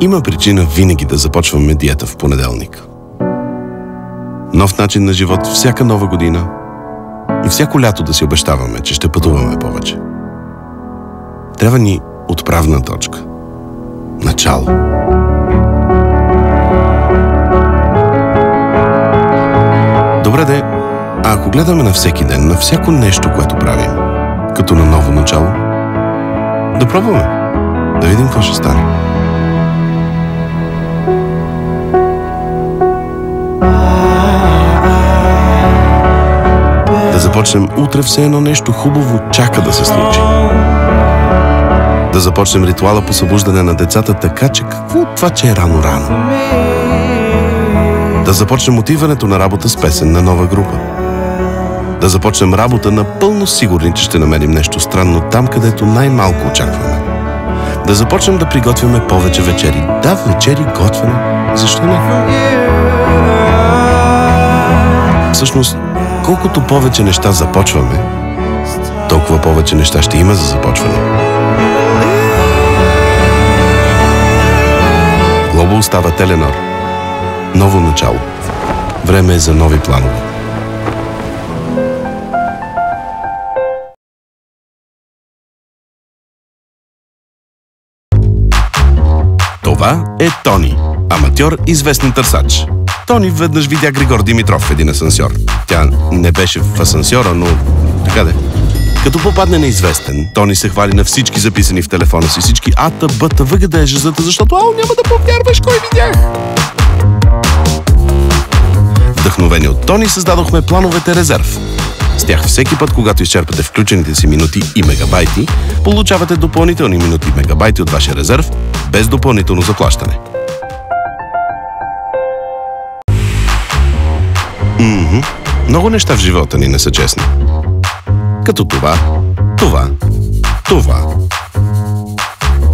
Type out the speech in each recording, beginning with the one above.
Има причина винаги да започваме диета в понеделник. Нов начин на живот всяка нова година и всяко лято да си обещаваме, че ще пътуваме повече. Трябва ни отправна точка. Начало. Добре де, а ако гледаме на всеки ден, на всяко нещо, което правим, като на ново начало, да пробваме, да видим какво ще стане. Да започнем утре все едно нещо хубаво чака да се случи. Да започнем ритуала по събуждане на децата така, че какво от това, че е рано-рано? Да започнем отиването на работа с песен на нова група. Да започнем работа напълно сигурни, че ще намерим нещо странно там, където най-малко очакваме. Да започнем да приготвяме повече вечери. Да, вечери, готвене. Защо не? Всъщност, колкото повече неща започваме, толкова повече неща ще има за започване. Глобал става Теленор. Ново начало. Време е за нови планове. Това е Тони, аматьор, известен търсач. Тони веднъж видя Григор Димитров в един асансьор. Тя не беше в асансьора, но така де. Като попадне неизвестен, Тони се хвали на всички записани в телефона си, всички ата, бъта, въгъде жезата, защото няма да повярваш кой видях. Вдъхновени от Тони създадохме плановете резерв. С тях всеки път, когато изчерпате включените си минути и мегабайти, получавате допълнителни минути и мегабайти от вашия резерв без допълнително заплащане. Много неща в живота ни не са честни. Като това.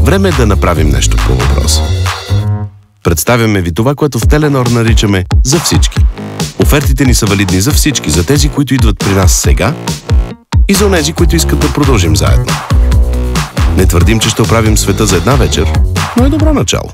Време е да направим нещо по въпроса. Представяме ви това, което в Теленор наричаме за всички. Офертите ни са валидни за всички, за тези, които идват при нас сега и за онези, които искат да продължим заедно. Не твърдим, че ще оправим света за една вечер, но е добро начало.